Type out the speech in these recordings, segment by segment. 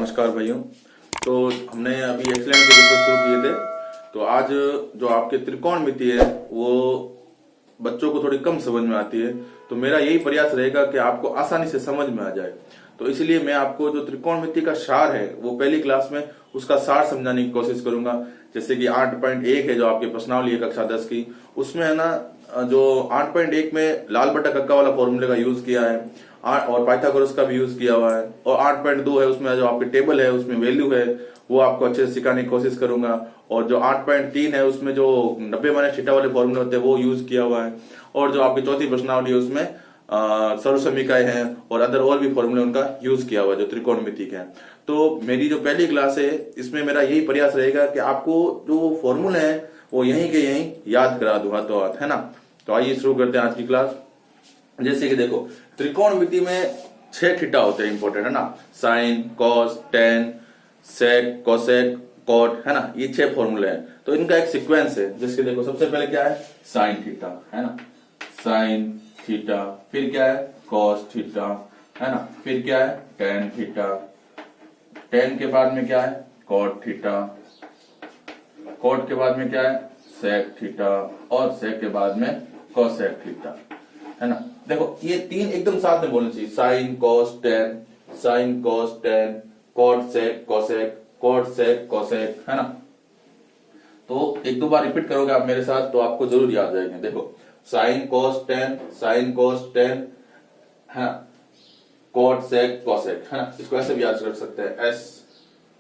नमस्कार भाइयों। तो हमने अभी एक्सीलेंट के पेपर शुरू किए थे। तो आज जो आपके त्रिकोणमिति है वो बच्चों को थोड़ी कम समझ में आती है, तो मेरा यही प्रयास रहेगा कि आपको आसानी से समझ में आ जाए। तो इसलिए मैं आपको जो त्रिकोणमिति का सार है वो पहली क्लास में उसका सार समझाने की कोशिश करूंगा। जैसे कि 8.1 है जो आपकी प्रश्नावली है कक्षा 10 की, उसमें है ना जो 8.1 में लाल बटा कक्का वाला फॉर्मूले का यूज किया है और पाइथागोरस का भी यूज किया हुआ है। और 8.2 है उसमें जो आपकी टेबल है उसमें वैल्यू है वो आपको अच्छे से सिखाने की कोशिश करूंगा। और जो 8.3 है उसमें जो 90 - वाले फॉर्मूले होते हैं वो यूज किया हुआ है। और जो आपकी चौथी प्रश्नावली है उसमें सर्वसमीकाएं हैं और अदर और भी फॉर्मूले उनका यूज किया हुआ है जो त्रिकोणमिति के हैं। तो मेरी जो पहली क्लास है इसमें मेरा यही प्रयास रहेगा कि आपको जो फॉर्मूले हैं वो यहीं के यहीं याद करा दूंगा तो है ना। तो आइए शुरू करते हैं आज की क्लास। जैसे कि देखो त्रिकोणमिति में 6 थीटा होते हैं इंपॉर्टेंट, है ना। साइन, कॉस, टेन, सेक, कोसेक, कॉट, है ना। ये 6 फॉर्मूले हैं। तो इनका एक सीक्वेंस है। जैसे देखो सबसे पहले क्या है, साइन थीटा, है ना। साइन थीटा, फिर क्या है कॉस थीटा, है ना। फिर क्या है टेन थीटा, टेन के बाद में क्या है कॉट थीटा, कॉट के बाद में क्या है सेक थीटा और सेक के बाद में कोसेक थीटा, है ना। देखो ये 3 एकदम साथ में बोलना चाहिए, sine cos tan, sine cos tan, cot sec cosec, cot sec cosec, है ना। तो एक दो बार रिपीट करोगे आप मेरे साथ तो आपको जरूर याद रहेंगे। देखो sine cos tan, sine cos ten, है ना, कॉट सेक कोसेक, है ना। इसको ऐसे भी याद रख सकते हैं, एस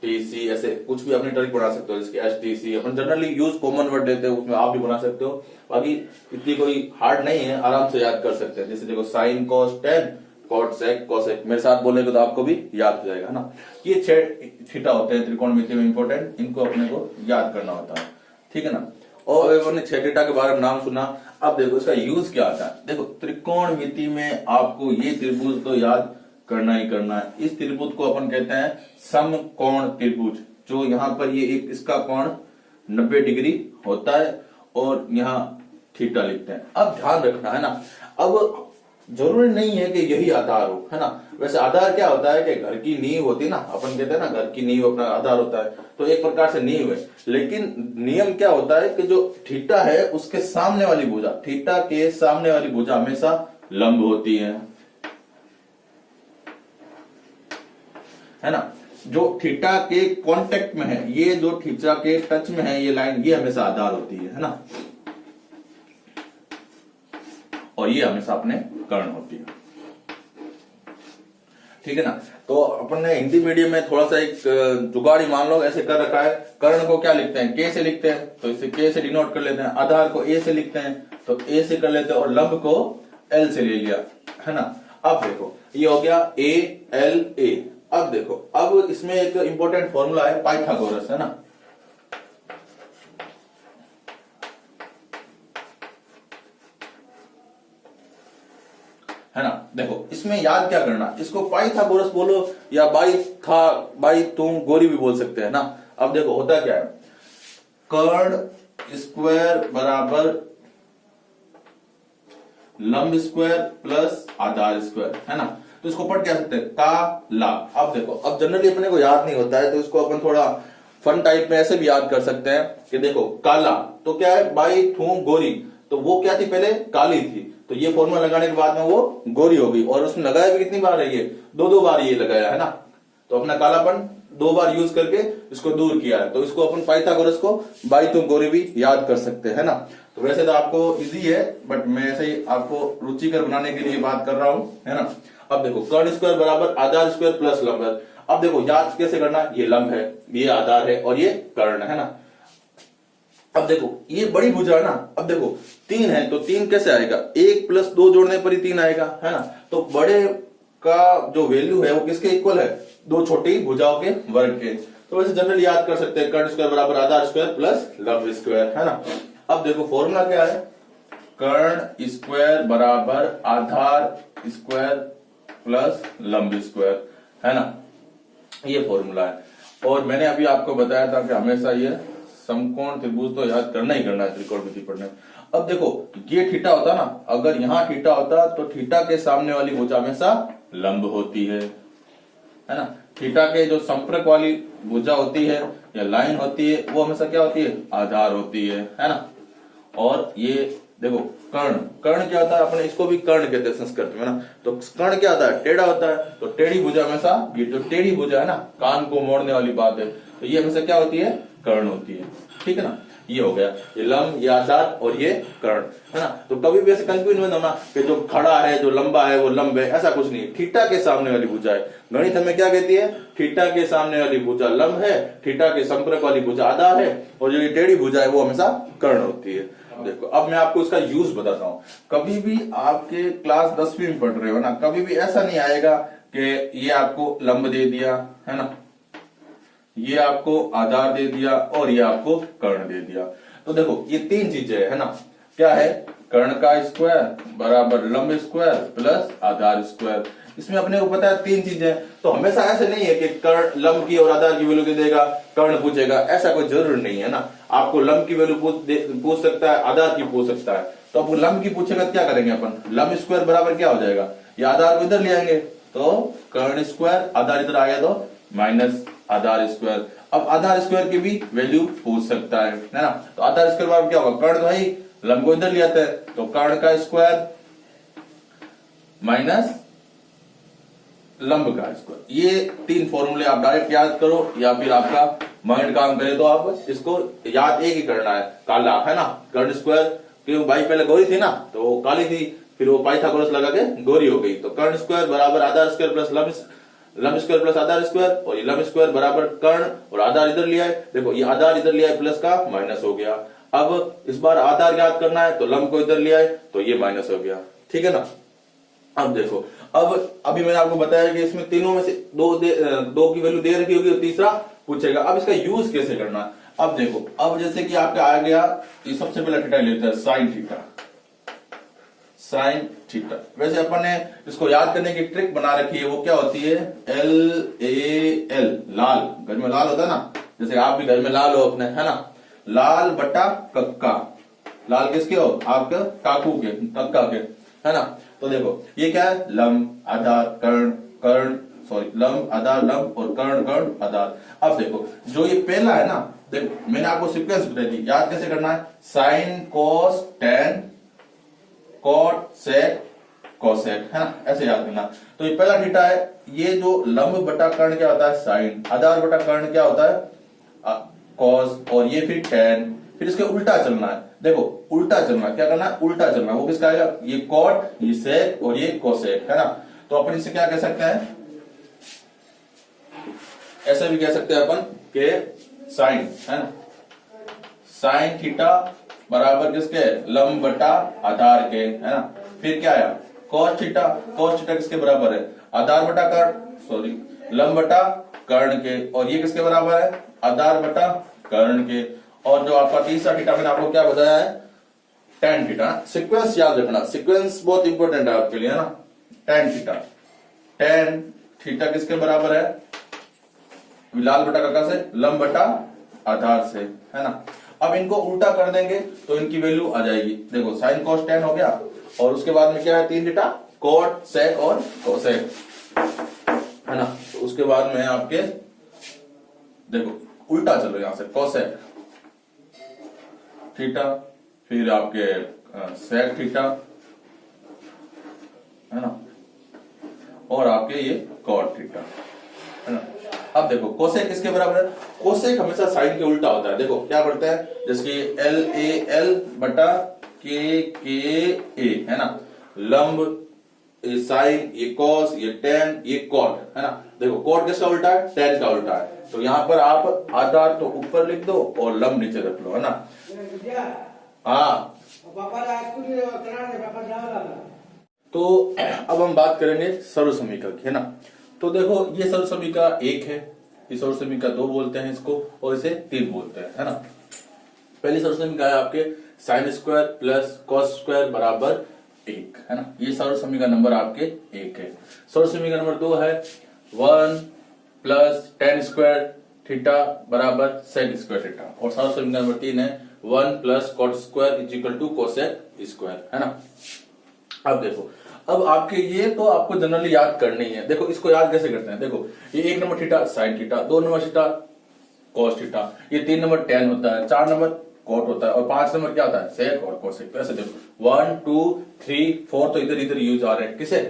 टी सी, ऐसे कुछ भी अपनी ट्रिक बना सकते हो। जैसे एस टी सी अपन जनरली यूज कॉमन वर्ड देते हैं, उसमें आप भी बना सकते हो। बाकी इतनी कोई हार्ड नहीं है, आराम से याद कर सकते हैं। जैसे देखो sine cos tan, cot sec cosec, मेरे साथ बोलेगे तो आपको भी याद हो जाएगा, है ना। ये 6 थीटा होते हैं त्रिकोणमिति में इंपॉर्टेंट, इनको अपने को याद करना होता है, ठीक है ना। और हमने 6 थीटा के बारे में नाम सुना, अब देखो इसका यूज क्या आता है। देखो त्रिकोणमिति में आपको ये त्रिभुज तो याद करना ही करना है। इस त्रिभुज को अपन कहते हैं समकोण त्रिभुज। जो यहाँ पर ये एक इसका कोण 90 डिग्री होता है और यहाँ थीटा लिखते हैं। अब ध्यान रखना, है ना, अब जरूरी नहीं है कि यही आधार हो, है ना। वैसे आधार क्या होता है कि घर की नींव होती है ना, अपन कहते हैं ना घर की नींव अपना आधार होता है, तो एक प्रकार से नींव है। लेकिन नियम क्या होता है कि जो थीटा है उसके सामने वाली भुजा, थीटा के सामने वाली भुजा हमेशा लंब होती है ना। जो थीटा के कांटेक्ट में है, ये जो थीटा के टच में है ये लाइन, ये हमेशा आधार होती है ना। और ये हमेशा अपने कर्ण होती है, ठीक है ना। तो अपन ने हिंदी मीडियम में थोड़ा सा एक जुगाड़ी मान लो ऐसे कर रखा है। कर्ण को क्या लिखते हैं, के से लिखते हैं, तो इसे के से डिनोट कर लेते हैं। आधार को ए से लिखते हैं तो ए से कर लेते हैं, और लंब को एल से ले लिया, है ना। अब देखो ये हो गया ए एल ए। अब देखो अब इसमें एक इंपॉर्टेंट फॉर्मूला है पाइथागोरस, है ना। है ना, देखो इसमें याद क्या करना, इसको पाइथागोरस बोलो या बाई तुम गोरी भी बोल सकते हैं ना। अब देखो होता क्या है, कर्ण स्क्वायर बराबर लंब स्क्वायर प्लस आधार स्क्वायर, है ना। तो इसको पढ़ क्या सकते हैं, का ला। अब देखो अब जनरली अपने को याद नहीं होता है तो इसको अपन थोड़ा फन टाइप में ऐसे भी याद कर सकते हैं कि देखो काला तो क्या है, बाई थूम गोरी, तो वो क्या थी पहले काली थी, तो ये फॉर्मूला लगाने के बाद में वो गोरी हो गई। और उसने लगाया भी कितनी बार है, ये 2 बार ये लगाया, है ना। तो अपना कालापन 2 बार यूज करके इसको दूर किया है। तो इसको अपन पाइथागोरस को बाई तुम गोरी भी याद कर सकते हैं, है ना। तो वैसे तो आपको इजी है, बट मैं ऐसे ही आपको रुचिकर बनाने के लिए बात कर रहा हूं, है ना। अब देखो कर्ण स्क्वायर बराबर आधार स्क्वायर प्लस लंब है। अब देखो याद कैसे करना, ये लंब है, ये आधार है और ये कर्ण है ना। अब देखो ये बड़ी भुजा है ना। अब देखो 3 है तो 3 कैसे आएगा, 1 + 2 जोड़ने पर ही 3 आएगा, है ना। तो बड़े का जो वैल्यू है वो किसके इक्वल है, 2 छोटी भुजाओं के वर्ग के। तो वैसे जनरली याद कर सकते हैं कर्ण स्क्वायर बराबर आधार स्क्वायर प्लस लंब स्क्वायर, है ना। अब देखो फॉर्मूला क्या है, कर्ण स्क्वायर बराबर आधार स्क्वायर प्लस लंब स्क्वायर, है ना। ये फॉर्मूला है। और मैंने अभी आपको बताया था कि हमेशा ये समकोण त्रिभुज तो याद करना ही करना है त्रिकोणमिति पढ़ने। अब देखो ये थीटा होता ना, अगर यहाँ थीटा होता तो थीटा के सामने वाली भुजा हमेशा लंब होती है ना। थीटा के जो संपर्क वाली भुजा होती है या लाइन होती है वो हमेशा क्या होती है, आधार होती है ना। और ये देखो कर्ण, कर्ण क्या होता है, अपने इसको भी कर्ण कहते हैं संस्कृत में ना। तो कर्ण क्या होता है, टेढ़ा होता है। तो टेढ़ी भुजा हमेशा, ये जो टेढ़ी भुजा है ना, कान को मोड़ने वाली बात है, तो ये हमेशा क्या होती है, कर्ण होती है। ठीक है ना, ये हो गया, ये लंब, ये आधार और ये कर्ण, है ना। तो कभी भी ऐसे कंफ्यूज मत होना कि जो खड़ा है, जो लंबा है वो लंब है, ऐसा कुछ नहीं। थीटा के सामने वाली भुजा है, गणित हमें क्या कहती है, थीटा के सामने वाली भुजा लंब है, थीटा के संपर्क वाली भुजा आधार है, और जो ये टेढ़ी भुजा है वो हमेशा कर्ण होती है। देखो अब मैं आपको इसका यूज बताता हूँ। कभी भी आपके क्लास 10वीं में पढ़ रहे हो ना, कभी भी ऐसा नहीं आएगा कि ये आपको लंब दे दिया, है ना, ये आपको आधार दे दिया और ये आपको कर्ण दे दिया। तो देखो ये तीन चीजें है ना, क्या है, कर्ण का स्क्वायर बराबर लंब स्क्वायर प्लस आधार स्क्वायर। इसमें अपने को पता है तीन चीजें। तो हमेशा ऐसे नहीं है कि कर्ण लंब की और आधार की वैल्यू दे देगा, कर्ण पूछेगा, ऐसा कोई जरूर नहीं है ना। आपको लंब की वैल्यू पूछ सकता है, आधार की पूछ सकता है। तो अब लंब की पूछेगा क्या करेंगे अपन, लंब स्क्वायर बराबर क्या हो जाएगा, ये आधार को इधर ले आएंगे, तो कर्ण स्क्वायर, आधार इधर आ गया तो माइनस आधार स्क्वायर। अब आधार स्क्वायर की भी वैल्यू पूछ सकता है ना। तो आधार स्क्वायर बराबर क्या होगा, कर्ण भाई लंब को इधर ले आता है, तो कर्ण का स्क्वायर माइनस लंब का स्क्वायर। ये तीन फॉर्मूले आप डायरेक्ट याद करो, या फिर आपका माइंड काम करे तो आप इसको याद एक ही करना है, काला, है ना। कर्ण स्क्वायर क्यों भाई, पहले गोरी थी ना तो वो काली थी, फिर वो पाइथागोरस लगा के गोरी हो गई। तो कर्ण स्क्वायर बराबर आधार स्क्वायर प्लस लंब स्क्वायर प्लस आधार स्क्वायर, और ये लंब स्क्वायर बराबर कर्ण और आधार इधर लिया है, देखो ये आधार इधर लिया है, प्लस का माइनस हो गया। अब इस बार आधार याद करना है तो लंब को इधर लिया है तो ये माइनस हो गया। ठीक है ना। अब देखो, अब अभी मैंने आपको बताया कि इसमें तीनों में से दो की वैल्यू दे रखी होगी, तो तीसरा पूछेगा। अब इसका यूज कैसे करना है, अब देखो, अब जैसे कि आपका आ गया, ये सबसे पहले थीटा लेते हैं, साइन थीटा, साइन थीटा। वैसे अपन ने इसको याद करने की ट्रिक बना रखी है, वो क्या होती है, LAL, लाल, घर में लाल होता है ना, जैसे आप भी घर में लाल हो अपने, है ना, लाल बटा कक्का। लाल किसके हो, आपके काकू के, कक्का के, है ना। तो देखो ये क्या है, लंब आधार कर्ण, कर्ण सॉरी लंब आधार लंब और कर्ण कर्ण आधार। अब देखो जो ये पहला है ना, देखो मैंने आपको सीक्वेंस बता दी, याद कैसे करना है, sine cos tan cot sec cosec, है ना, ऐसे याद करना। तो ये पहला थीटा है, ये जो लंब बटा कर्ण क्या होता है, साइन, आधार बटा कर्ण क्या होता है, कॉस, और ये फिर टेन, फिर इसके उल्टा चलना है। देखो उल्टा चलना, क्या करना है, उल्टा चलना। वो किसका आएगा, ये कॉट, ये सेक और ये कोसेक, है ना। तो अपन इसे क्या कह सकते हैं, ऐसे भी कह सकते हैं अपन के साइन, है ना, साइन थीटा बराबर किसके, लंब बटा आधार के, है ना। फिर क्या आया, कॉस थीटा, कॉस थीटा किसके बराबर है, आधार बटा कर्ण, सॉरी लंब बटा कर्ण के, और ये किसके बराबर है, आधार बटा कर्ण के। और जो आपका तीसरा थीटा मैंने आपको क्या बताया है, टेन थीटा। सीक्वेंस याद रखना, सीक्वेंस बहुत इंपॉर्टेंट है आपके लिए, है ना। टेन थीटा, टेन थीटा किसके बराबर है, लाल बटा कक्का से, लंब बटा आधार से, है ना। अब इनको उल्टा कर देंगे तो इनकी वैल्यू आ जाएगी। देखो साइन कॉस टेन हो गया, और उसके बाद में क्या है, तीन थीटा, कॉट सेक और कोसेक, है ना। तो उसके बाद में आपके देखो उल्टा चलो, यहां से कोसेक थीटा, फिर आपके सेक थीटा, है ना, और आपके ये कॉट थीटा, है ना। अब देखो कोसेक किसके बराबर है, कोसेक हमेशा साइन के उल्टा होता है। देखो क्या पढ़ते हैं, जैसे कि LAL बटा KKA, है ना, लंब, साइन, ये कॉस, ये टेन, ये कॉट, है ना। देखो कॉट किसका उल्टा है, टेन का उल्टा है। तो यहाँ पर आप आधार तो ऊपर लिख दो और लंब नीचे रख लो, है ना। हाँ, तो अब हम बात करेंगे सर्व समीकरण की, है ना। तो देखो ये सर्व समीकरण एक है, इस सर्व समीकरण दो बोलते हैं इसको, और इसे तीन बोलते हैं, है ना। पहली सर्व समीकरण है आपके sine square plus cos square बराबर एक, है ना। ये सर्व समीकरण नंबर आपके एक है। सर्व समीकरण नंबर दो है 1 प्लस टेन स्क्वायर थीटा बराबर सेक स्क्वायर थीटा, और सर्व समीकरण नंबर तीन है 1 plus cot square is equal to cosec square, है ना। अब देखो, अब आपके ये तो आपको जनरली याद करनी है। देखो इसको याद कैसे करते हैं, देखो ये 1 number theta sine theta, 2 number theta cos theta, ये 3 नंबर टेन होता है, 4 नंबर कॉट होता है और 5 नंबर क्या होता है, सेक और कोसेक। तो ऐसे देखो 1 2 3 4 तो इधर इधर यूज आ रहे हैं, किसे,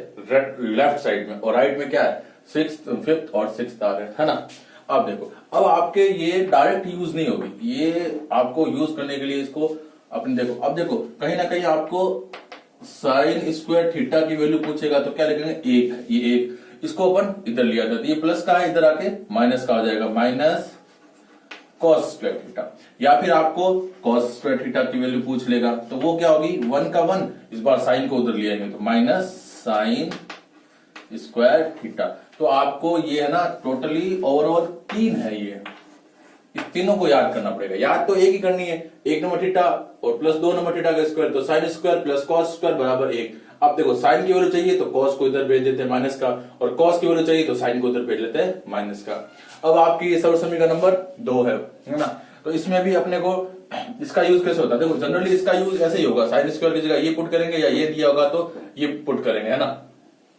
लेफ्ट साइड में, और राइट में क्या है, 6th 5th और 6th आ रहे हैं, है ना। अब देखो, अब आपके ये डायरेक्ट यूज नहीं होगी, ये आपको यूज करने के लिए इसको अपने देखो, अब देखो कहीं ना कहीं आपको साइन स्क्वायर थीटा की वैल्यू पूछेगा तो क्या लिखेंगे, एक, ये एक, इसको अपन इधर लिया जाता है, ये प्लस का है, इधर आके माइनस का हो जाएगा, माइनस कॉस स्क्वायर थीटा। या फिर आपको कॉस स्क्वायर थीटा की वैल्यू पूछ लेगा तो वो क्या होगी, 1 का 1, इस बार साइन को उधर लिया तो माइनस साइन स्क्वायर थीटा। तो आपको ये है ना टोटली ओवरऑल 3 है, ये इस तीनों को याद करना पड़ेगा। याद तो एक ही करनी है, 1 नंबर थीटा और प्लस 2 नंबर थीटा का स्क्वायर, तो sine square plus cos square बराबर 1। अब देखो साइन की वैल्यू चाहिए तो कॉस को इधर भेज देते हैं माइनस का, और कॉस की वैल्यू चाहिए तो साइन को इधर भेज लेते हैं माइनस का। अब आपकी सर्वसम्मति का नंबर 2 है ना। तो इसमें भी अपने को इसका यूज कैसे होता है, देखो जनरली इसका यूज ऐसे ही होगा, साइन स्क्वायर की जगह ये पुट करेंगे, या ये दिया होगा तो ये पुट करेंगे, है ना।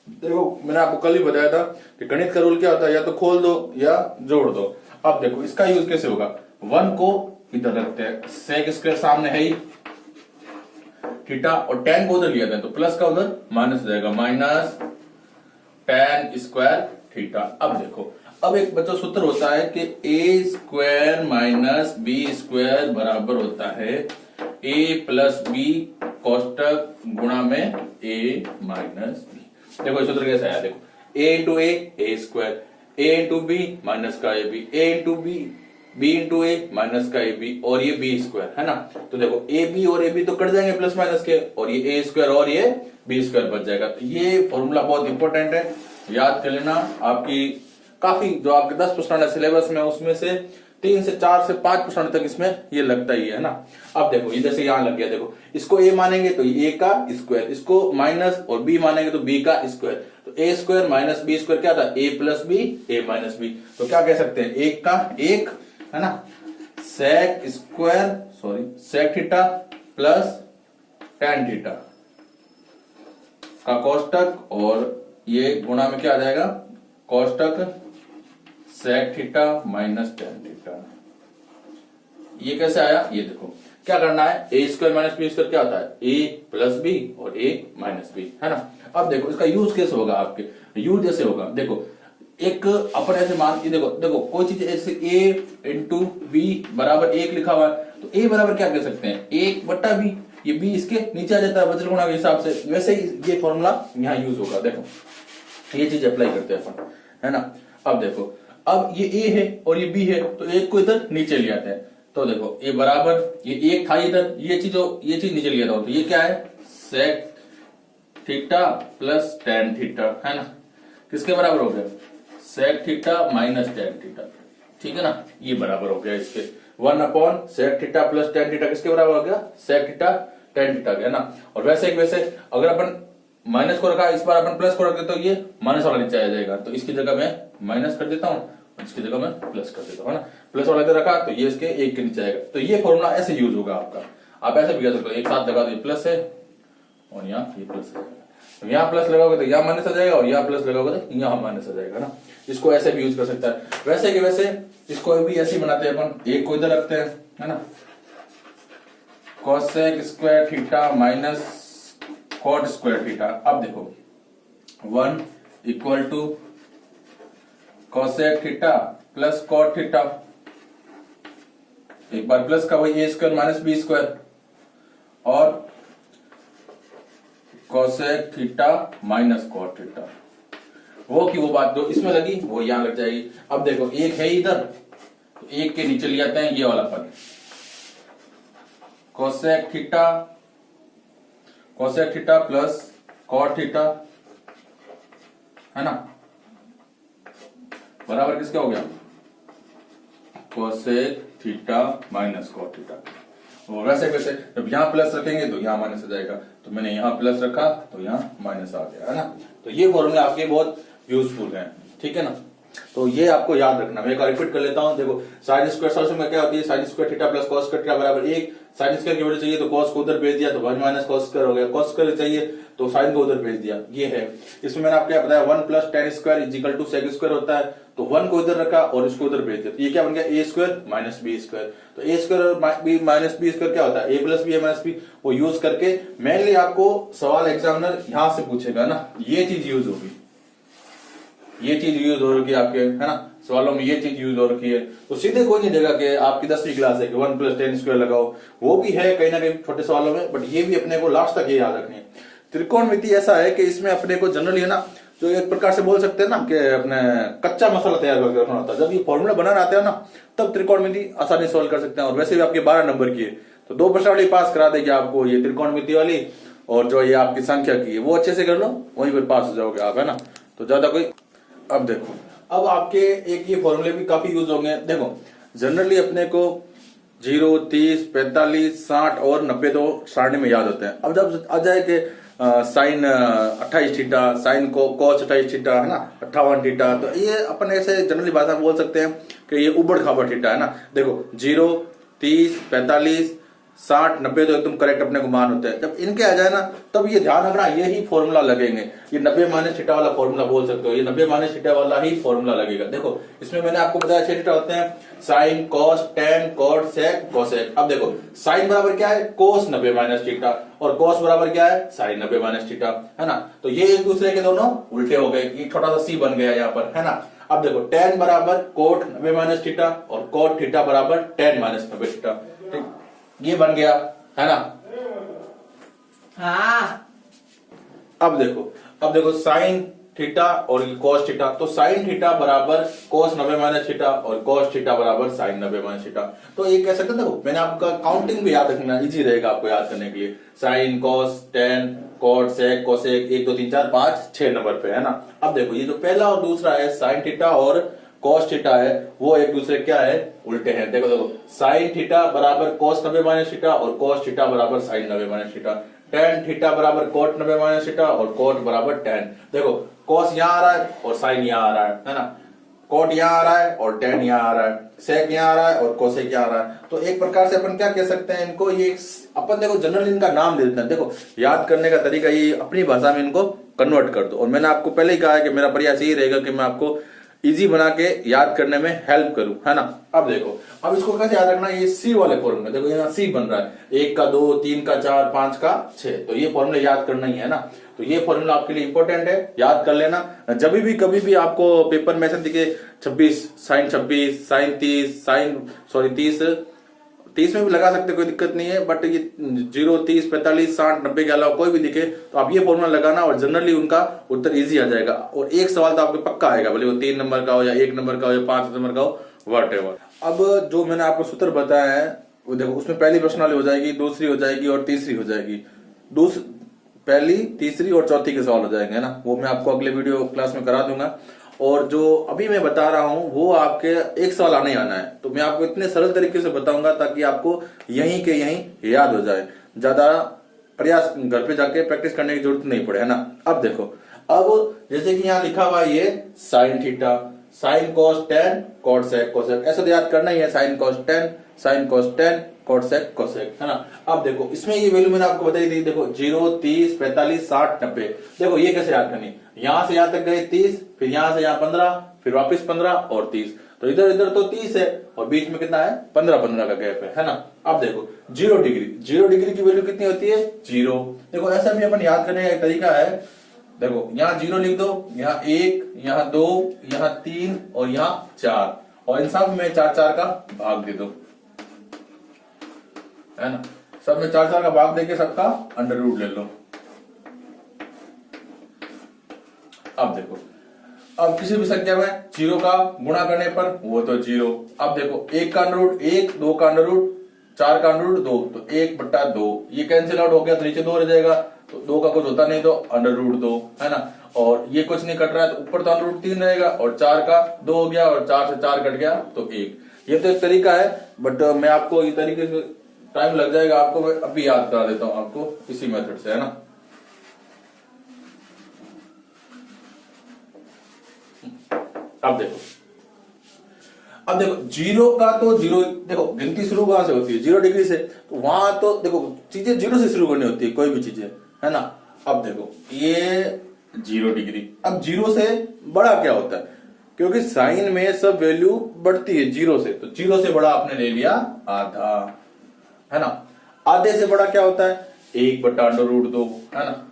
देखो मैंने आपको कल ही बताया था कि गणित का रूल क्या होता है, या तो खोल दो या जोड़ दो। अब देखो इसका यूज कैसे होगा, 1 को इधर रखते हैं, सेक स्क्वायर सामने है ही, थीटा और tan को उधर लिया था तो प्लस का उधर माइनस हो जाएगा, माइनस tan स्क्वायर थीटा। अब देखो, अब एक बच्चा सूत्र होता है कि a square minus B square बराबर होता है a प्लस बी कोष्टक गुणा में a माइनस बी। देखो सूत्र कैसे आया, देखो a into a square, a into b minus का a b, a into b, b into a minus का ए बी, और ये b स्क्वायर, है ना। तो देखो ए बी और ए बी तो कट जाएंगे प्लस माइनस के, और ये a स्क्वायर और ये b स्क्वायर बच जाएगा। तो ये फॉर्मूला बहुत इंपॉर्टेंट है, याद कर लेना। आपकी काफी जो आपके 10 प्रश्न सिलेबस में उसमें से 3 से 4 से 5 प्रश्न तक इसमें ये लगता ही है ना। अब देखो ये जैसे यहाँ लग गया, देखो इसको a मानेंगे तो ये a का स्क्वायर, इसको माइनस और b मानेंगे तो b का स्क्वायर, तो a square minus B square क्या था, a plus B a minus B. तो क्या कह सकते हैं, एक का एक, है ना, sec square sorry sec theta plus tan theta का कोष्टक, और ये गुणा में क्या आ जाएगा, कोष्टक sec theta minus tan theta. ये कैसे आया, ये देखो क्या करना है, a square minus B square क्या होता है, a प्लस बी और a माइनस बी, है ना। अब देखो इसका यूज कैसे होगा, आपके यूज जैसे होगा, देखो एक अपन ऐसे मान के देखो, देखो कोई चीज ऐसे a इंटू बी बराबर 1 लिखा हुआ है तो a बराबर क्या कह सकते हैं, 1 बट्टा बी, ये b इसके नीचे आ जाता है वज्र गुणा के हिसाब से, वैसे ही ये फॉर्मूला यहाँ यूज होगा। देखो ये चीज अप्लाई करते हैं अपन, है ना। अब देखो, अब ये a है और ये b है तो एक को इधर नीचे ले आते हैं, तो देखो ये बराबर, ये एक था इधर, ये चीज नीचे लिया था, तो ये क्या है, sec theta plus tan theta, है ना, किसके बराबर हो गया, sec theta minus tan theta, ठीक है ना। ये बराबर हो गया इसके 1 upon sec theta plus tan theta, किसके बराबर हो गया, सेक थीटा tan थीटा गया ना। और वैसे अगर अपन माइनस को रखा, इस बार अपन प्लस को रख देते तो ये माइनस वाला नीचे आ जाएगा, तो इसकी जगह मैं माइनस कर देता हूँ, इसकी जगह मैं प्लस कर देता हूँ, है ना। प्लस वाला इधर रखा तो ये इसके 1 के नीचे आएगा, तो ये फॉर्मूला ऐसे यूज होगा आपका। आप ऐसे भी कह सकते हो, एक साथ लगा दो, ये प्लस है और यहाँ ये प्लस है, तो यहाँ प्लस लगाओगे तो यहाँ माइनस आ जाएगा, और यहाँ प्लस लगाओगे तो यहाँ माइनस आ जाएगा ना। इसको ऐसे भी यूज कर सकता है, वैसे कि वैसे इसको भी ऐसे ही बनाते हैं अपन, एक को इधर रखते हैं, है ना, cosec square theta minus cot square theta. अब देखो 1 equal to cosec theta plus cot theta, एक बार प्लस का वही a square minus B square, और cosec theta minus cot theta, वो की वो बात जो इसमें लगी वो यहां लग जाएगी। अब देखो एक है इधर, तो एक के नीचे ले आते हैं ये वाला पद, cosec theta plus cot theta, है ना, बराबर किसका हो गया, cosec theta minus cot theta. और वैसे जब यहाँ प्लस रखेंगे तो यहाँ माइनस आ जाएगा, तो मैंने यहाँ प्लस रखा तो यहाँ माइनस आ गया, है ना। तो ये फॉर्मूला आपके बहुत यूजफुल है, ठीक है ना। तो ये आपको याद रखना। मैं एक बार रिपीट कर लेता हूं। देखो साइन स्क्वायर सॉल्यूशन में क्या होती है, sine square theta plus cos square theta बराबर 1। साइन स्क्वायर की वैल्यू चाहिए तो कॉस को उधर भेज दिया तो 1 माइनस कॉस स्क्वायर हो गया। कॉस स्क्वायर चाहिए तो साइन को उधर भेज दिया। ये है। इसमें मैंने आपको क्या बताया, 1 plus tan square is equal to sec square होता है। तो 1 को इधर रखा और इसको उधर भेज दिया। तो ये क्या बन गया, ए स्क्वायर माइनस बी स्क्वायर। तो ए स्क्वायर और माइनस बी स्क्वायर क्या होता है, ए प्लस बी माइनस बी। वो यूज करके मेनली आपको सवाल एग्जामिनर यहां से पूछेगा ना, ये चीज यूज होगी, ये चीज यूज हो रही है आपके, है ना, सवालों में ये चीज यूज हो रखी है। तो सीधे कोई नहीं देगा कि आपकी 10वीं क्लास है कि 1 प्लस टेन स्क्वायर लगाओ। वो भी है कहीं ना कहीं छोटे सवालों में, बट ये भी अपने को लास्ट तक ये याद रखनी है। त्रिकोणमिति ऐसा है कि इसमें अपने को जनरली है ना, जो एक प्रकार से बोल सकते हैं ना कि अपने कच्चा मसाला तैयार करके रखना होता है। जब ये फॉर्मूला बनाना आता है ना, तब त्रिकोणमिति आसानी सॉल्व कर सकते हैं। और वैसे भी आपके 12 नंबर की है तो 2 प्रश्नावली पास करा देगी आपको ये त्रिकोणमिति वाली, और जो ये आपकी संख्या की है वो अच्छे से कर लो, वहीं पर पास हो जाओगे आप, है ना। तो ज्यादा कोई, अब देखो, अब आपके एक ये फॉर्मूले भी काफी यूज होंगे। देखो जनरली अपने को 0, 30, 45, 60 और 90 तो सारणी में याद होते हैं। अब जब आ जाए कि साइन 28 थीटा, साइन को कॉस 28 थीटा, है ना, 58 थीटा, तो ये अपन ऐसे जनरली भाषा में बोल सकते हैं कि ये उबड़ खाबड़ थीटा है ना। देखो 0, 30, 45, 60, 90 तो एकदम करेक्ट अपने को मान होते हैं। जब इनके आ जाए ना, तब ये ध्यान रखना, यही फॉर्मूला लगेंगे। ये 90 माइनस थीटा वाला फॉर्मूला बोल सकते हो, ये 90 माइनस थीटा वाला ही फॉर्मूला लगेगा। देखो इसमें मैंने आपको बताया 6 थीटा होते हैं, sign, cos, tan, cot, sec, cosec. अब देखो साइन बराबर क्या है, कोस 90 माइनस थीटा, और कॉस बराबर क्या है, साइन 90 माइनस थीटा, है ना। तो ये एक दूसरे के दोनों उल्टे हो गए, ये छोटा सा सी बन गया यहाँ पर, है ना। अब देखो टेन बराबर कोट 90 माइनस थीटा और कोट थीटा बराबर टेन माइनस 90 थीटा, ठीक, ये बन गया, है ना। हाँ। अब देखो साइन थीटा और कॉस थीटा, तो साइन थीटा बराबर कॉस 90 माइनस थीटा और कॉस थीटा बराबर साइन 90 माइनस थीटा। तो ये कह सकते हैं। देखो मैंने आपका काउंटिंग भी याद रखना, इजी रहेगा आपको याद करने के लिए। Sign, cos, tan, cot, sec, cosec, 1 2 3 4 5 6 number पे, है ना। अब देखो ये जो पहला और दूसरा है साइन थीटा और कॉस थीटा है, वो एक दूसरे क्या है, उल्टे हैं। देखो साइन थीटा बराबर कॉस 90 माइनस थीटा और कॉस थीटा बराबर sine 90 minus theta. Tan theta बराबर कोट 90 माइनस थीटा और कोट बराबर टेन। देखो कॉस यहाँ आ रहा है और साइन यहाँ आ रहा है ना। कोट यहाँ आ रहा है और टेन यहाँ आ रहा है, सेक यहाँ आ रहा है और कोसेक यहाँ आ रहा है। तो एक प्रकार से अपन क्या कह सकते हैं इनको, ये अपन देखो जनरल इनका नाम दे देते हैं। देखो याद करने का तरीका ये अपनी भाषा में इनको कन्वर्ट कर दो। और मैंने आपको पहले ही कहा है कि मेरा प्रयास यही रहेगा कि मैं आपको इजी बना के याद करने में हेल्प करूं, है ना। अब देखो, अब इसको कैसे याद रखना, ये सी वाले फॉर्मूले, देखो यहाँ सी बन रहा है, 1 का 2, 3 का 4, 5 का 6, तो ये फॉर्मूले याद करना ही है ना। तो ये फॉर्मूला आपके लिए इंपॉर्टेंट है, याद कर लेना। जब भी कभी भी आपको पेपर में ऐसा दिखे 26 साइन 26 साइन 30 30 में भी लगा सकते, कोई दिक्कत नहीं है। बट ये 0, 30, 45, 60, 90 के अलावा कोई भी दिखे तो आप ये फॉर्मूला लगाना और जनरली उनका उत्तर इजी आ जाएगा। और एक सवाल तो आपको पक्का आएगा, भले वो 3 नंबर का हो या 1 नंबर का हो या 5 नंबर का हो, व्हाटएवर। अब जो मैंने आपको सूत्र बताया है वो देखो, उसमें पहली प्रश्नावली हो जाएगी, दूसरी हो जाएगी और तीसरी हो जाएगी। पहली, तीसरी और चौथी के सवाल हो जाएंगे, है ना। वो मैं आपको अगले वीडियो क्लास में करा दूंगा। और जो अभी मैं बता रहा हूं वो आपके एक सवाल आने ही आना है। तो मैं आपको इतने सरल तरीके से बताऊंगा ताकि आपको यहीं के यहीं याद हो जाए, ज्यादा प्रयास घर पे जाके प्रैक्टिस करने की जरूरत नहीं पड़े, है ना। अब देखो, अब जैसे कि यहाँ लिखा हुआ है ये sine theta, sine cos tan cot sec cosec, ऐसा तो याद करना ही है, sine cos tan sine cos tan cot sec cosec, है ना। अब देखो इसमें ये वैल्यू मैंने आपको बताई थी, देखो 0, 30, 45, 60, 90। देखो ये कैसे याद करनी, यहां से यहां तक गए 30, फिर यहां से यहां 15, फिर वापस 15 और 30, तो इधर इधर तो 30 है और बीच में कितना है 15 का गैप है ना। अब देखो 0 डिग्री की वैल्यू कितनी होती है, 0। देखो ऐसा भी अपन याद करने का एक तरीका है। देखो यहाँ 0 लिख दो, यहाँ 1, यहाँ 2, यहाँ 3 और यहाँ 4, और इन सब में 4 का भाग दे दो, है ना। सब में 4 का भाग देके सबका अंडर रूट ले लो। अब देखो, अब किसी भी संख्या में 0 का गुणा करने पर वो तो 0। अब देखो 1 का अंडर रूट 1, 2 का अंडर रूट 4 का अंडर रूट 2, तो 1/2, ये कैंसिल आउट हो गया तो नीचे 2 रह जाएगा, तो 2 का कुछ होता नहीं तो अंडर रूट 2, है ना। और ये कुछ नहीं कट रहा है तो ऊपर तो अंडर रूट 3 रहेगा, और 4 का 2 हो गया और 4 से 4 कट गया तो 1। ये तो एक तरीका है, बट मैं आपको इस तरीके से टाइम लग जाएगा, आपको मैं अभी याद करा देता हूं आपको इसी मेथड से, है ना। अब देखो जीरो का तो जीरो, देखो गिनती शुरू कहां से होती है, 0 डिग्री से, तो वहां तो देखो चीजें 0 से शुरू करनी होती है, कोई भी चीजें, है ना। अब देखो ये 0 डिग्री, अब 0 से बड़ा क्या होता है, क्योंकि साइन में सब वैल्यू बढ़ती है 0 से, तो 0 से बड़ा आपने ले लिया आधा, है ना। आधे से बड़ा क्या होता है, 1/√2, है ना।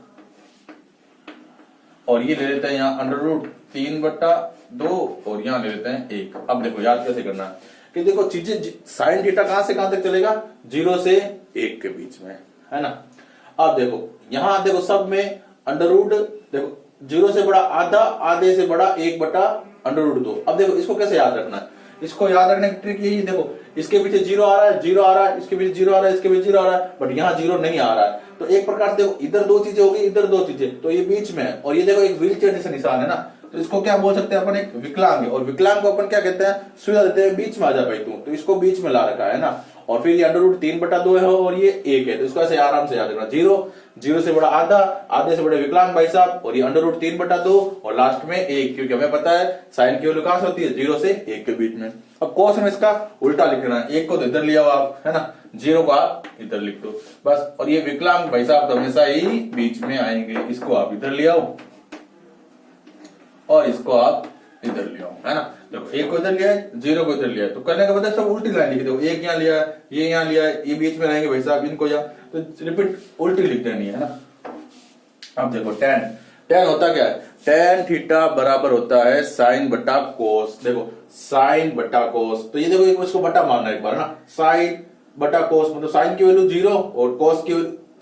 और ये ले लेते हैं यहाँ √3/2 और यहाँ ले लेते हैं 1। अब देखो याद कैसे करना है कि देखो चीजें साइन थीटा कहां से कहां तक चलेगा, 0 से 1 के बीच में, है ना। अब देखो यहां देखो सब में अंडर देखो 0 से बड़ा आधा, आधे से बड़ा 1/√2। अब देखो इसको कैसे याद रखना है, इसको याद रखने की ट्रिक यही, देखो इसके पीछे 0 आ रहा है, 0 आ रहा है, इसके पीछे 0 आ रहा है, इसके पीछे 0 आ रहा है, बट यहाँ 0 नहीं आ रहा है। तो एक प्रकार से देखो इधर 2 चीजें होगी, इधर 2 चीजें, तो ये बीच में है। और ये देखो एक व्हील चेयर जैसा निशान है ना, तो इसको क्या बोल सकते हैं अपन, एक विकलांग है। और विकलांग को अपन क्या कहते हैं, सुविधा देते हैं बीच में आ जा भाई तू, तो इसको बीच में ला रखा है ना। और फिर ये √3/2 है और ये 1 है, तो इसको ऐसे आराम से याद रखना, 0 से बड़ा आधा, आधे से बड़े विकलांग भाई साहब, और ये √3/2 और लास्ट में 1, क्योंकि हमें पता है साइन की वैल्यू कहां से होती है, 0 से 1 के बीच में। अब कोस में इसका उल्टा लिखना है, 1 को तो इधर लिया आप, है ना, 0 को आप इधर लिख दो बस। और ये विकलांग भाई साहब तो हमेशा ही बीच में आएंगे, इसको आप इधर ले आओ और इसको आप इधर ले आओ, है ना। देखो 1 को इधर लिया है, 0 को इधर लिया है, तो करने का मतलब सब उल्टी लाइन लिखी, देखो 1 यहाँ लिया है, ये यहाँ लिया है, ये बीच में रहेंगे भाई साहब, इनको यहाँ तो रिपीट उल्टी लिख देनी है ना। अब देखो tan होता क्या है, tan थीटा बराबर होता है साइन बटा कोस। देखो साइन बटा कोस, तो ये देखो एक इसको बटा मानना एक बार ना, साइन बटा कोस मतलब साइन की वैल्यू 0 और कोस की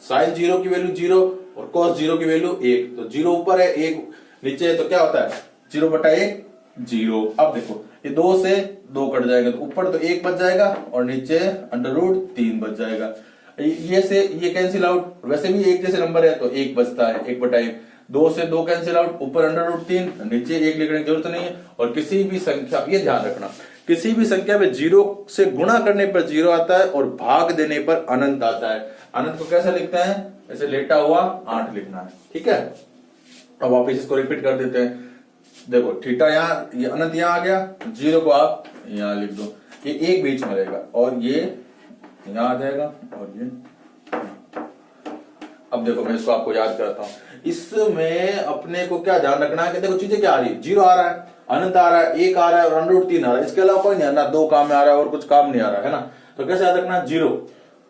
साइन 0 की वैल्यू 0 और कोस 0 की वैल्यू 1। तो 0 ऊपर है 1 नीचे है, तो क्या होता है 0/1 0। अब देखो ये 2 से 2 कट जाएगा, तो ऊपर तो 1 बच जाएगा और नीचे √3 बच जाएगा। ये से ये कैंसिल आउट, वैसे भी 1 जैसे नंबर है तो 1 बचता है, 1/1। 2 से 2 कैंसिल आउट, ऊपर √3 नीचे 1 लिखने की जरूरत नहीं है। और किसी भी संख्या, ये ध्यान रखना, किसी भी संख्या में 0 से गुणा करने पर 0 आता है और भाग देने पर अनंत आता है। अनंत को कैसे लिखते हैं, ऐसे लेटा हुआ 8 लिखना है, ठीक है। अब वापिस इसको रिपीट कर देते हैं, देखो थीटा यहाँ, ये अनंत यहाँ आ गया, 0 को आप यहाँ लिख दो, ये 1 बीच में रहेगा और ये यहाँ आ जाएगा और ये। अब देखो मैं इसको आपको याद कराता हूँ, इसमें अपने को क्या ध्यान रखना है कि देखो चीजें क्या आ रही है, 0 आ रहा है, अनंत आ रहा है, 1 आ रहा है और √3 आ रहा है, इसके अलावा कोई नहीं, ना 2 काम में आ रहा है और कुछ काम नहीं आ रहा है ना। तो कैसे याद रखना,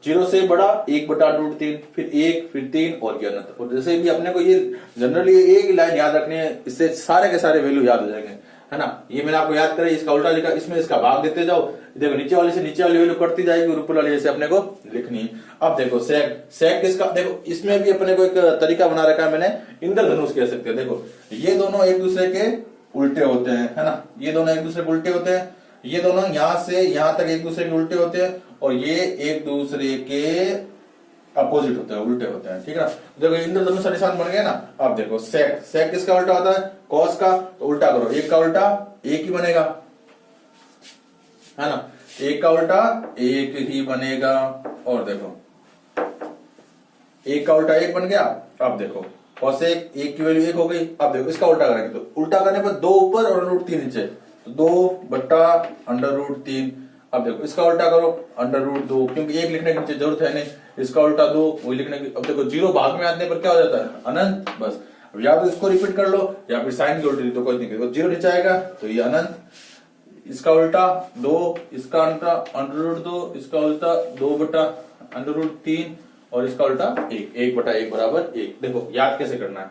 0 से बड़ा 1/√3, फिर 1, फिर 3 और ये अनंत। और जैसे भी अपने को ये जनरली एक लाइन याद रखनी है, इससे सारे के सारे वैल्यू याद हो जाएंगे, है ना। ये मैंने आपको याद करा, इसका उल्टा लिखा, इसमें इसका भाग देते जाओ, देखो नीचे वाले से नीचे वाली वैल्यू कटती जाएगी और ऊपर वाली जैसे अपने को लिखनी है। अब देखो सेक किसका, देखो इसमें भी अपने को एक तरीका बना रखा है मैंने, इंद्रधनुष कह सकते हैं। देखो ये दोनों एक दूसरे के उल्टे होते हैं, है ना, ये दोनों एक दूसरे के उल्टे होते हैं, ये दोनों यहां से यहां तक एक दूसरे के उल्टे होते हैं और ये एक दूसरे के अपोजिट होते हैं, उल्टे होते हैं, ठीक है ना। देखो इंद्रधनुष का निशान बन गया ना। अब देखो सेक किसका उल्टा होता है, कॉस का, तो उल्टा करो, 1 का उल्टा 1 ही बनेगा, है ना, 1 का उल्टा 1 ही बनेगा। और देखो 1 का उल्टा 1 बन गया। अब देखो cos 1 की वैल्यू 1 हो गई। अब देखो इसका उल्टा करेंगे, तो उल्टा करने पर 2 ऊपर और √3 नीचे, तो 2/√3। अब देखो इसका उल्टा करो √2, क्योंकि 1 लिखने की जरूरत है नहीं, इसका उल्टा 2 वही लिखने की। अब देखो 0 भाग में आने पर क्या हो जाता है, अनंत। बस अब या तो इसको रिपीट कर लो या फिर साइन की उल्टी, तो कोई नहीं, 0 नीचे आएगा तो ये अनंत, इसका उल्टा 2, इसका उल्टा √2, इसका उल्टा 2/√3 और इसका उल्टा 1, 1/1 बराबर 1। देखो याद कैसे करना है,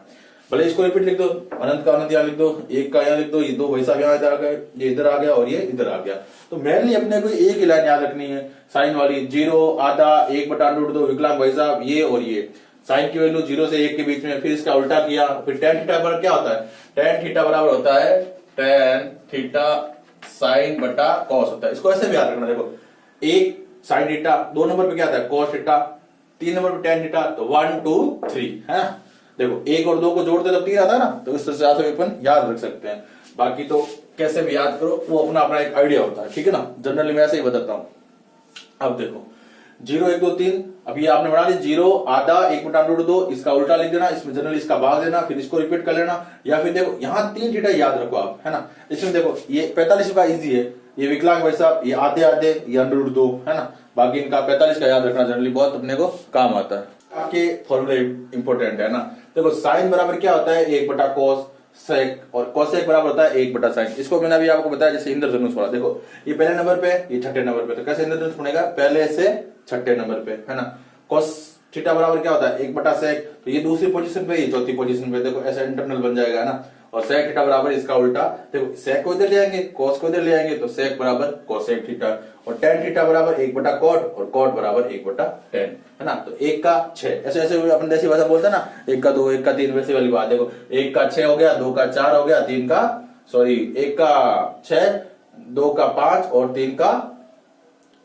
भले इसको रिपीट लिख दो, अनंत का अनंत यहाँ लिख दो, 1 का यहाँ लिख दो, ये 2 वैसा यहाँ आ गए, ये इधर आ गया और ये इधर आ गया। तो मेनली अपने को एक ही लाइन याद रखनी है, साइन वाली, 0 आधा 1/√2 विकलांग भाई साहब, ये और ये साइन की वैल्यू 0 से 1 के बीच में, फिर इसका उल्टा किया, फिर tan थीटा बराबर क्या होता है, tan थीटा बराबर होता है tan थीटा साइन बटा कॉस होता है। इसको ऐसे भी याद रखना, देखो 1 साइन थीटा, 2 नंबर पे क्या आता है कॉस थीटा, 3 नंबर पे tan थीटा, तो 1 2 3 है। देखो 1 और 2 को जोड़ते तो 3 आता है ना, तो इस तरह से अपन याद रख सकते हैं। बाकी तो कैसे भी याद करो, वो अपना अपना एक आइडिया होता है, ठीक है ना। जनरली मैं ऐसे ही बताता हूं। अब देखो 0 1 2 3, अभी आपने बना ली 0 आधा 1/√2, इसका उल्टा लिख देना, इसमें जनरली इसका भाग देना, फिर इसको रिपीट कर लेना। या फिर देखो यहाँ 3 थीटा याद रखो आप, है ना। इसमें देखो ये 45 का इजी है, ये विकलांग भाई साहब ये आधे आधे, ये √2, है ना। बाकी इनका 45 का याद रखना जनरली बहुत अपने को काम आता है। आपके फॉर्मूले इंपोर्टेंट है ना। देखो साइन बराबर क्या होता है 1/cos सेक, और कोसेक बराबर होता है 1/sin। इसको मैंने अभी आपको बताया जैसे इंद्रधनुष वाला। देखो ये पहले नंबर पे, ये छठे नंबर पे, तो कैसे इंद्रधनुष बनेगा, पहले से छठे नंबर पे, है ना। cos थीटा बराबर क्या होता है 1/sec, तो ये दूसरी पोजीशन पे, ये चौथी पोजीशन पे, देखो ऐसा इंटरनल बन जाएगा ना। और sec थीटा बराबर इसका उल्टा, देखो sec को इधर ले आएंगे, cos को इधर ले आएंगे, तो sec बराबर cosec थीटा, और tan थीटा बराबर 1/cot, और cot बराबर 1/tan, है ना। तो 1 का 6, ऐसे ऐसे अपन देसी भाषा बोलते हैं ना, 1 का 2, 1 का 3, वैसे वाली बात। देखो 1 का 6 हो गया, 2 का 4 हो गया, 1 का 6, 2 का 5 और 3 का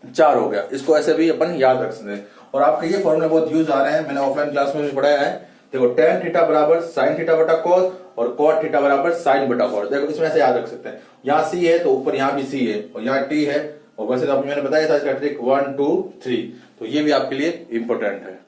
4 हो गया। इसको ऐसे भी अपन याद रख सकते हैं। और आपके ये फॉर्मूले बहुत यूज आ रहे हैं, मैंने ऑफलाइन क्लास में भी पढ़ाया है। देखो tan थीटा बराबर sin थीटा बटा cos, और cot थीटा बराबर sin बटा cos। देखो इसमें ऐसे याद रख सकते हैं, यहाँ C है तो ऊपर यहाँ भी C है, और यहाँ T है, और वैसे तो मैंने बताया था इसका ट्रिक 1 2 3, तो ये भी आपके लिए इंपॉर्टेंट है।